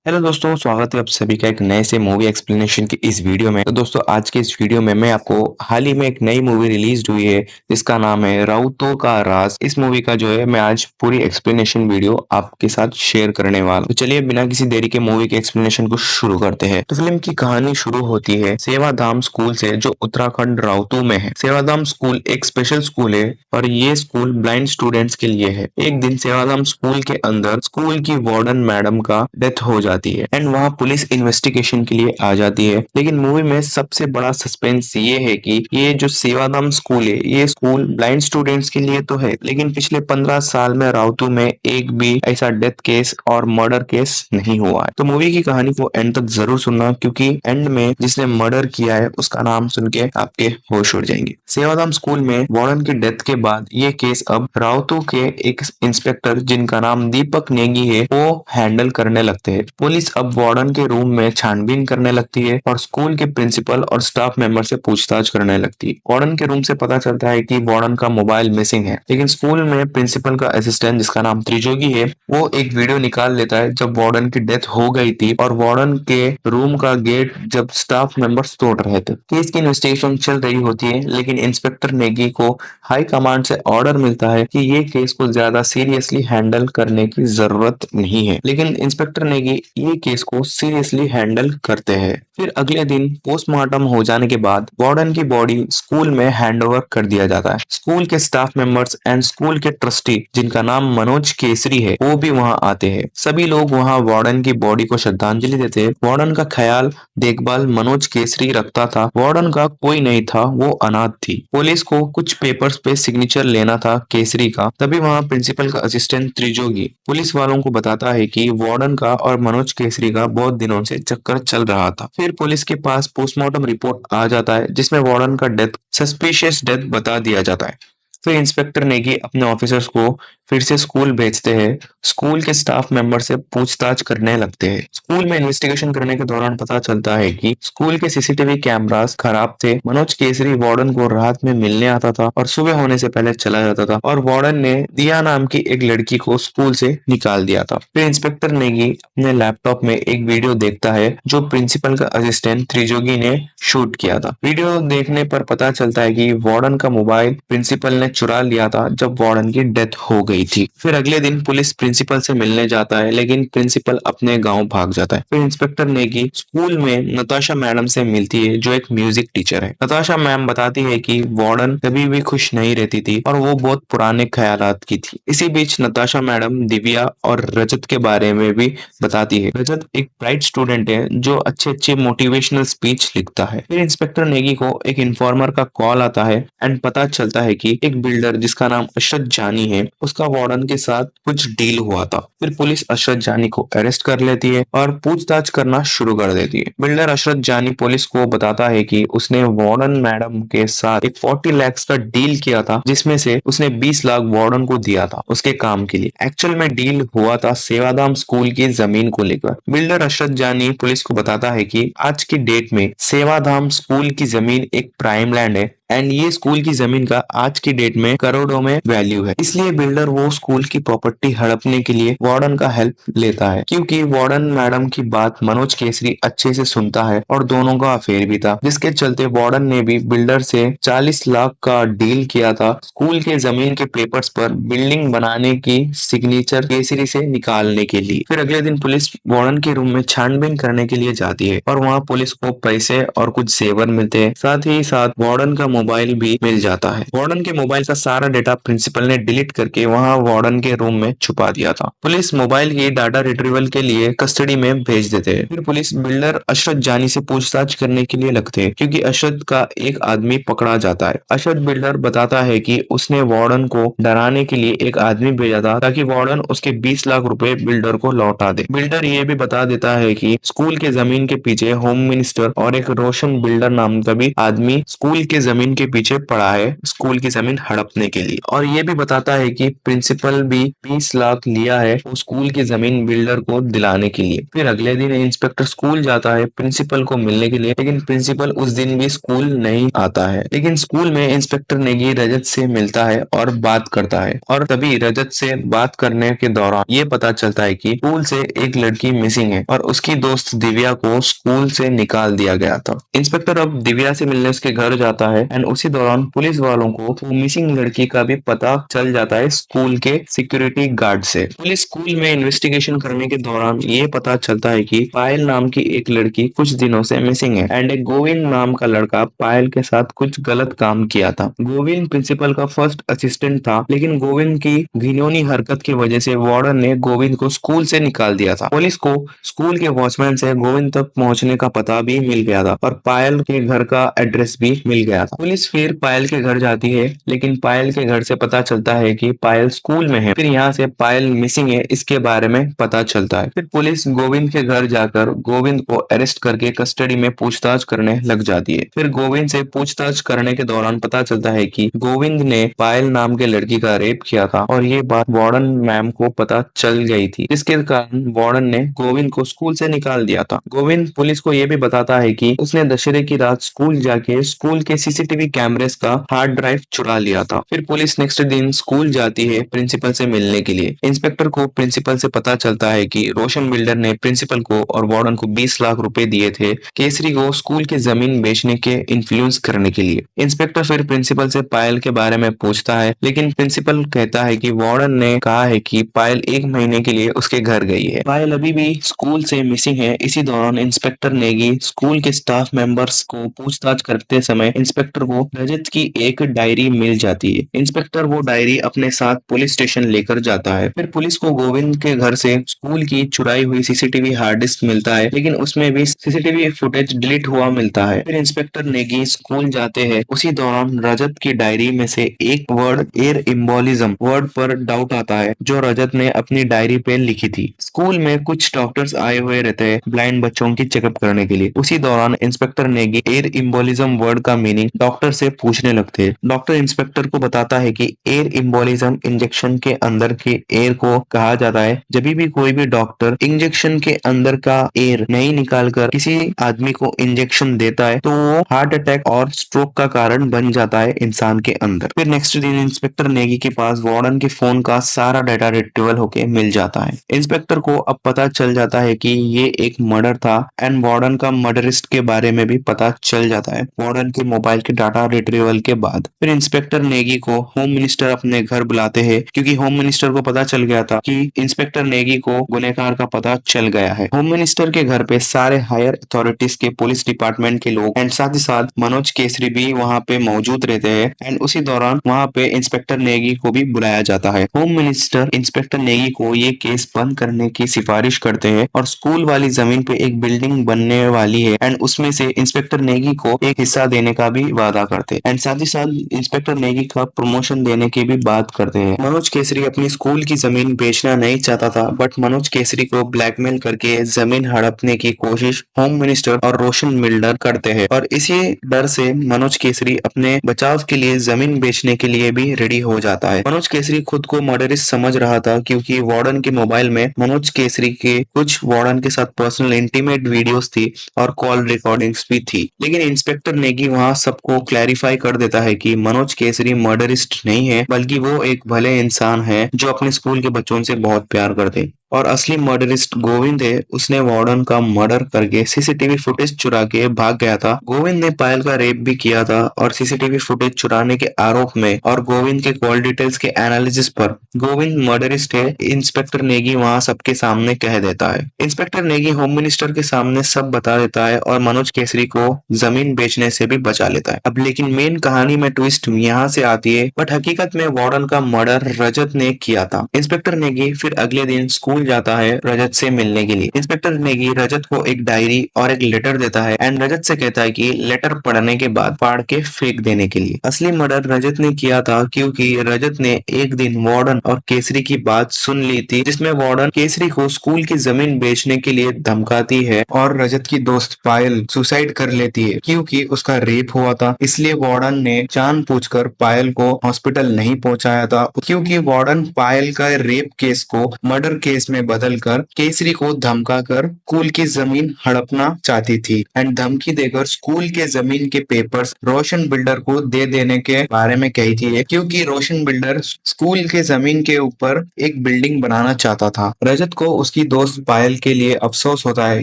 Hello दोस्तों, स्वागत है आप सभी का एक नए से मूवी एक्सप्लेनेशन की इस वीडियो में। तो दोस्तों, आज के इस वीडियो में मैं आपको हाल ही में एक नई मूवी रिलीज हुई है जिसका नाम है राउतों का राज। इस मूवी का जो है मैं आज पूरी एक्सप्लेनेशन वीडियो आपके साथ शेयर करने वाला हूं। तो चलिए बिना किसी देरी के मूवी के एक्सप्लेनेशन को शुरू करते हैं। तो फिल्म की कहानी शुरू होती है सेवाधाम स्कूल से, जो उत्तराखंड राउतों में है। सेवाधाम स्कूल एक स्पेशल स्कूल है और ये स्कूल ब्लाइंड स्टूडेंट्स के लिए है। एक दिन सेवाधाम स्कूल के अंदर स्कूल की वार्डन मैडम का डेथ हो जाती है एंड वहाँ पुलिस इन्वेस्टिगेशन के लिए आ जाती है। लेकिन मूवी में सबसे बड़ा सस्पेंस ये है कि ये जो सेवाधाम स्कूल है, ये स्कूल ब्लाइंड स्टूडेंट्स के लिए तो है, लेकिन पिछले 15 साल में राउतू में एक भी ऐसा डेथ केस और मर्डर केस नहीं हुआ है। तो मूवी की कहानी को एंड तक जरूर सुनना, क्योंकि एंड में जिसने मर्डर किया है उसका नाम सुन के आपके होश उड़ जाएंगे। सेवाधाम स्कूल में वार्डन की डेथ के बाद ये केस अब राउतू के एक इंस्पेक्टर जिनका नाम दीपक नेगी है वो हैंडल करने लगते हैं। पुलिस अब वार्डन के रूम में छानबीन करने लगती है और स्कूल के प्रिंसिपल और स्टाफ मेंबर से पूछताछ करने लगती है। वार्डन के रूम से पता चलता है कि वार्डन का मोबाइल मिसिंग है, लेकिन स्कूल में प्रिंसिपल का असिस्टेंट जिसका नाम त्रिजोगी है वो एक वीडियो निकाल लेता है जब वार्डन की डेथ हो गई थी और वार्डन के रूम का गेट जब स्टाफ मेंबर्स तोड़ रहे थे। केस की इन्वेस्टिगेशन चल रही होती है, लेकिन इंस्पेक्टर नेगी को हाई कमांड से ऑर्डर मिलता है कि ये केस को ज्यादा सीरियसली हैंडल करने की जरूरत नहीं है। लेकिन इंस्पेक्टर नेगी ये केस को सीरियसली हैंडल करते हैं। फिर अगले दिन पोस्टमार्टम हो जाने के बाद वार्डन की बॉडी स्कूल में हैंडओवर कर दिया जाता है। स्कूल के स्टाफ मेंबर्स एंड स्कूल के ट्रस्टी जिनका नाम मनोज केसरी है वो भी वहां आते हैं। सभी लोग वहां वार्डन की बॉडी को श्रद्धांजलि देते हैं। वार्डन का ख्याल देखभाल मनोज केसरी रखता था। वार्डन का कोई नहीं था, वो अनाथ थी। पुलिस को कुछ पेपर्स पे सिग्नेचर लेना था केसरी का, तभी वहां प्रिंसिपल का असिस्टेंट त्रिजोगी पुलिस वालों को बताता है कि वार्डन का और मनोज केसरी का बहुत दिनों से चक्कर चल रहा था। फिर पुलिस के पास पोस्टमार्टम रिपोर्ट आ जाता है जिसमें वार्डन का डेथ सस्पिशियस डेथ बता दिया जाता है। फिर इंस्पेक्टर नेगी अपने ऑफिसर्स को फिर से स्कूल भेजते हैं। स्कूल के स्टाफ मेंबर से पूछताछ करने लगते हैं। स्कूल में इन्वेस्टिगेशन करने के दौरान पता चलता है कि स्कूल के सीसीटीवी कैमरास खराब थे। मनोज केसरी वार्डन को रात में मिलने आता था और सुबह होने से पहले चला जाता था, और वार्डन ने दिया नाम की एक लड़की को स्कूल से निकाल दिया था। फिर इंस्पेक्टर नेगी अपने लैपटॉप में एक वीडियो देखता है जो प्रिंसिपल का असिस्टेंट त्रिजोगी ने शूट किया था। वीडियो देखने पर पता चलता है कि वार्डन का मोबाइल प्रिंसिपल ने चुरा लिया था जब वार्डन की डेथ हो गई थी। फिर अगले दिन पुलिस प्रिंसिपल से मिलने जाता है, लेकिन प्रिंसिपल अपने गांव भाग जाता है। फिर इंस्पेक्टर नेगी स्कूल में नताशा मैडम से मिलती है जो एक म्यूजिक टीचर है। नताशा मैम बताती है कि वार्डन कभी भी खुश नहीं रहती थी और वो बहुत पुराने ख्यालात की थी। इसी बीच नताशा मैडम दिव्या और रजत के बारे में भी बताती है। रजत एक ब्राइट स्टूडेंट है जो अच्छे अच्छे मोटिवेशनल स्पीच लिखता है। फिर इंस्पेक्टर नेगी को एक इन्फॉर्मर का कॉल आता है एंड पता चलता है कि एक बिल्डर जिसका नाम अशरत जानी है उसका वार्डन के साथ कुछ डील हुआ था। फिर पुलिस अशरत जानी को अरेस्ट कर लेती है और पूछताछ करना शुरू कर देती है। बिल्डर अशरत जानी पुलिस को बताता है कि उसने वार्डन मैडम के साथ एक 40 लाख का डील किया था, जिसमें से उसने 20 लाख वार्डन को दिया था उसके काम के लिए। एक्चुअल में डील हुआ था सेवाधाम स्कूल की जमीन को लेकर। बिल्डर अशरत जानी पुलिस को बताता है कि आज की डेट में सेवाधाम स्कूल की जमीन एक प्राइम लैंड है एंड ये स्कूल की जमीन का आज की डेट में करोड़ों में वैल्यू है। इसलिए बिल्डर वो स्कूल की प्रॉपर्टी हड़पने के लिए वार्डन का हेल्प लेता है, क्योंकि वार्डन मैडम की बात मनोज केसरी अच्छे से सुनता है और दोनों का अफेयर भी था, जिसके चलते वार्डन ने भी बिल्डर से 40 लाख का डील किया था स्कूल के जमीन के पेपर्स पर बिल्डिंग बनाने की सिग्नेचर केसरी से निकालने के लिए। फिर अगले दिन पुलिस वार्डन के रूम में छानबीन करने के लिए जाती है और वहाँ पुलिस को पैसे और कुछ जेवर मिलते हैं। साथ ही साथ वार्डन का मोबाइल भी मिल जाता है। वार्डन के मोबाइल का सारा डेटा प्रिंसिपल ने डिलीट करके वहां वार्डन के रूम में छुपा दिया था। पुलिस मोबाइल की डाटा रिट्रीवल के लिए कस्टडी में भेज देते हैं। फिर पुलिस बिल्डर अशरत जानी से पूछताछ करने के लिए लगते हैं, क्योंकि अशरत का एक आदमी पकड़ा जाता है। अशरत बिल्डर बताता है कि उसने वार्डन को डराने के लिए एक आदमी भेजा था ताकि वार्डन उसके 20 लाख रुपए बिल्डर को लौटा दे। बिल्डर ये भी बता देता है कि स्कूल के जमीन के पीछे होम मिनिस्टर और एक रोशन बिल्डर नाम का भी आदमी स्कूल के जमीन उनके पीछे पड़ा है स्कूल की जमीन हड़पने के लिए। और ये भी बताता है कि प्रिंसिपल भी 20 लाख लिया है वो स्कूल की जमीन बिल्डर को दिलाने के लिए। फिर अगले दिन इंस्पेक्टर स्कूल जाता है प्रिंसिपल को मिलने के लिए, लेकिन प्रिंसिपल उस दिन भी स्कूल नहीं आता है। लेकिन स्कूल में इंस्पेक्टर नेगी रजत से मिलता है और बात करता है, और तभी रजत से बात करने के दौरान ये पता चलता है कि स्कूल से एक लड़की मिसिंग है और उसकी दोस्त दिव्या को स्कूल से निकाल दिया गया था। इंस्पेक्टर अब दिव्या से मिलने उसके घर जाता है एंड उसी दौरान पुलिस वालों को वो मिसिंग लड़की का भी पता चल जाता है स्कूल के सिक्योरिटी गार्ड से। पुलिस स्कूल में इन्वेस्टिगेशन करने के दौरान ये पता चलता है कि पायल नाम की एक लड़की कुछ दिनों से मिसिंग है एंड एक गोविंद नाम का लड़का पायल के साथ कुछ गलत काम किया था। गोविंद प्रिंसिपल का फर्स्ट असिस्टेंट था, लेकिन गोविंद की घिनौनी हरकत की वजह से वार्डन ने गोविंद को स्कूल से निकाल दिया था। पुलिस को स्कूल के वॉचमैन से गोविंद तक पहुंचने का पता भी मिल गया था और पायल के घर का एड्रेस भी मिल गया था। पुलिस फिर पायल के घर जाती है, लेकिन पायल के घर से पता चलता है कि पायल स्कूल में है। फिर यहाँ से पायल मिसिंग है इसके बारे में पता चलता है। फिर पुलिस गोविंद के घर जाकर गोविंद को अरेस्ट करके कस्टडी में पूछताछ करने लग जाती है। फिर गोविंद से पूछताछ करने के दौरान पता चलता है कि गोविंद ने पायल नाम के लड़की का रेप किया था और ये बात वार्डन मैम को पता चल गई थी, जिसके कारण वार्डन ने गोविंद को स्कूल से निकाल दिया था। गोविंद पुलिस को ये भी बताता है कि उसने दशहरे की रात स्कूल जाके स्कूल के सीसीटीवी कैमरेस का हार्ड ड्राइव चुरा लिया था। फिर पुलिस नेक्स्ट दिन स्कूल जाती है प्रिंसिपल से मिलने के लिए। इंस्पेक्टर को प्रिंसिपल से पता चलता है कि रोशन बिल्डर ने प्रिंसिपल को और वार्डन को 20 लाख रुपए दिए थे केसरी को स्कूल की जमीन बेचने के इन्फ्लुएंस करने के लिए। इंस्पेक्टर फिर प्रिंसिपल से पायल के बारे में पूछता है, लेकिन प्रिंसिपल कहता है कि वार्डन ने कहा है कि पायल 1 महीने के लिए उसके घर गई है। पायल अभी भी स्कूल से मिसिंग है। इसी दौरान इंस्पेक्टर नेगी स्कूल के स्टाफ मेंबर्स को पूछताछ करते समय इंस्पेक्टर को रजत की एक डायरी मिल जाती है। इंस्पेक्टर वो डायरी अपने साथ पुलिस स्टेशन लेकर जाता है। फिर पुलिस को गोविंद के घर से स्कूल की चुराई हुई सीसीटीवी हार्ड डिस्क मिलता है, लेकिन उसमें भी सीसीटीवी फुटेज डिलीट हुआ मिलता है। फिर इंस्पेक्टर नेगी स्कूल जाते हैं। उसी दौरान रजत की डायरी में से एक वर्ड एयर इम्बोलिज्म वर्ड पर डाउट आता है, जो रजत ने अपनी डायरी पे लिखी थी। स्कूल में कुछ डॉक्टर्स आए हुए रहते हैं ब्लाइंड बच्चों की चेकअप करने के लिए। उसी दौरान inspector Negi air embolism word का मीनिंग डॉक्टर से पूछने लगते हैं। डॉक्टर इंस्पेक्टर को बताता है कि एयर इम्बोलिज्म इंजेक्शन के अंदर के एयर को कहा जाता है। जब भी कोई भी डॉक्टर इंजेक्शन के अंदर का एयर नहीं निकालकर किसी आदमी को इंजेक्शन देता है तो वो हार्ट अटैक और स्ट्रोक का कारण बन जाता है इंसान के अंदर। फिर नेक्स्ट दिन इंस्पेक्टर नेगी के पास वार्डन के फोन का सारा डाटा रिट्रीवल होके मिल जाता है। इंस्पेक्टर को अब पता चल जाता है कि ये एक मर्डर था एंड वार्डन का मर्डरिस्ट के बारे में भी पता चल जाता है वार्डन के मोबाइल के डाटा रिट्रीवल के बाद। फिर इंस्पेक्टर नेगी को होम मिनिस्टर अपने घर बुलाते हैं, क्योंकि होम मिनिस्टर को पता चल गया था कि इंस्पेक्टर नेगी को गुनहगार का पता चल गया है। होम मिनिस्टर के घर पे सारे हायर अथॉरिटीज के पुलिस डिपार्टमेंट के लोग एंड साथ ही साथ मनोज केसरी भी वहाँ पे मौजूद रहते हैं एंड उसी दौरान वहाँ पे इंस्पेक्टर नेगी को भी बुलाया जाता है। होम मिनिस्टर इंस्पेक्टर नेगी को ये केस बंद करने की सिफारिश करते हैं और स्कूल वाली जमीन पे एक बिल्डिंग बनने वाली है एंड उसमें से इंस्पेक्टर नेगी को एक हिस्सा देने का भी वादा करते हैं एंड साथ ही साथ इंस्पेक्टर नेगी का प्रमोशन देने की भी बात करते हैं। मनोज केसरी अपनी स्कूल की जमीन बेचना नहीं चाहता था, बट मनोज केसरी को ब्लैकमेल करके जमीन हड़पने की कोशिश होम मिनिस्टर और रोशन बिल्डर करते हैं और इसी डर से मनोज केसरी अपने बचाव के लिए जमीन बेचने के लिए भी रेडी हो जाता है। मनोज केसरी खुद को मर्डरिस्ट समझ रहा था, क्योंकि वार्डन के मोबाइल में मनोज केसरी के कुछ वार्डन के साथ पर्सनल इंटीमेट वीडियोस थी और कॉल रिकॉर्डिंग्स भी थी। लेकिन इंस्पेक्टर नेगी वहां सबको क्लैरिफाई कर देता है कि मनोज केसरी मर्डरिस्ट नहीं है, बल्कि वो एक भले इंसान है जो अपने स्कूल के बच्चों से बहुत प्यार करते और असली मर्डरिस्ट गोविंद है। उसने वार्डन का मर्डर करके सीसीटीवी फुटेज चुरा के भाग गया था। गोविंद ने पायल का रेप भी किया था और सीसीटीवी फुटेज चुराने के आरोप में और गोविंद के कॉल डिटेल्स के एनालिसिस पर गोविंद मर्डरिस्ट है, इंस्पेक्टर नेगी वहां सबके सामने कह देता है। इंस्पेक्टर नेगी होम मिनिस्टर के सामने सब बता देता है और मनोज केसरी को जमीन बेचने से भी बचा लेता है। अब लेकिन मेन कहानी में ट्विस्ट यहाँ से आती है, बट हकीकत में वार्डन का मर्डर रजत ने किया था। इंस्पेक्टर नेगी फिर अगले दिन स्कूल स्कूल जाता है रजत से मिलने के लिए। इंस्पेक्टर नेगी रजत को एक डायरी और एक लेटर देता है एंड रजत से कहता है कि लेटर पढ़ने के बाद फाड़ के फेंक देने के लिए। असली मर्डर रजत ने किया था क्योंकि रजत ने एक दिन वार्डन और केसरी की बात सुन ली थी, जिसमें वार्डन केसरी को स्कूल की जमीन बेचने के लिए धमकाती है और रजत की दोस्त पायल सुसाइड कर लेती है क्योंकि उसका रेप हुआ था। इसलिए वार्डन ने जानबूझकर पायल को हॉस्पिटल नहीं पहुंचाया था, क्योंकि वार्डन पायल का रेप केस को मर्डर केस में बदलकर केसरी को धमकाकर स्कूल की जमीन हड़पना चाहती थी एंड धमकी देकर स्कूल के जमीन के पेपर्स रोशन बिल्डर को दे देने के बारे में कही थी, क्योंकि रोशन बिल्डर स्कूल के जमीन के ऊपर एक बिल्डिंग बनाना चाहता था। रजत को उसकी दोस्त पायल के लिए अफसोस होता है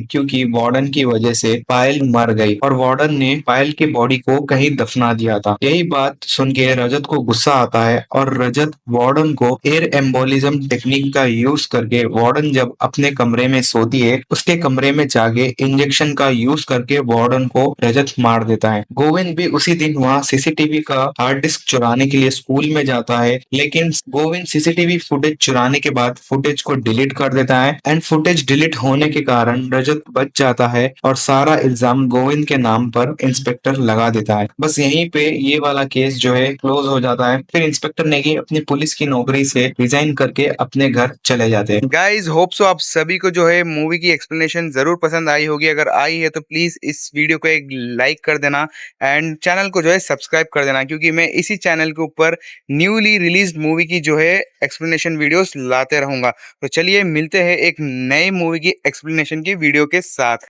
क्योंकि वार्डन की वजह से पायल मर गई और वार्डन ने पायल की बॉडी को कहीं दफना दिया था। यही बात सुन के रजत को गुस्सा आता है और रजत वार्डन को एयर एम्बोलिज्म टेक्निक का यूज करके वार्डन जब अपने कमरे में सोती है उसके कमरे में जाके इंजेक्शन का यूज करके वार्डन को रजत मार देता है। गोविंद भी उसी दिन वहाँ सीसीटीवी का हार्ड डिस्क चुराने के लिए स्कूल में जाता है, लेकिन गोविंद सीसीटीवी फुटेज चुराने के बाद फुटेज को डिलीट कर देता है एंड फुटेज डिलीट होने के कारण रजत बच जाता है और सारा इल्जाम गोविंद के नाम पर इंस्पेक्टर लगा देता है। बस यहीं पे ये वाला केस जो है क्लोज हो जाता है। फिर इंस्पेक्टर नेगी अपनी पुलिस की नौकरी से रिजाइन करके अपने घर चले जाते हैं। गाइज होप सो आप सभी को जो है मूवी की एक्सप्लेनेशन जरूर पसंद आई होगी। अगर आई है तो प्लीज इस वीडियो को एक लाइक कर देना एंड चैनल को जो है सब्सक्राइब कर देना, क्योंकि मैं इसी चैनल के ऊपर न्यूली रिलीज्ड मूवी की जो है एक्सप्लेनेशन वीडियोस लाते रहूंगा। तो चलिए मिलते हैं एक नई मूवी की एक्सप्लेनेशन की वीडियो के साथ।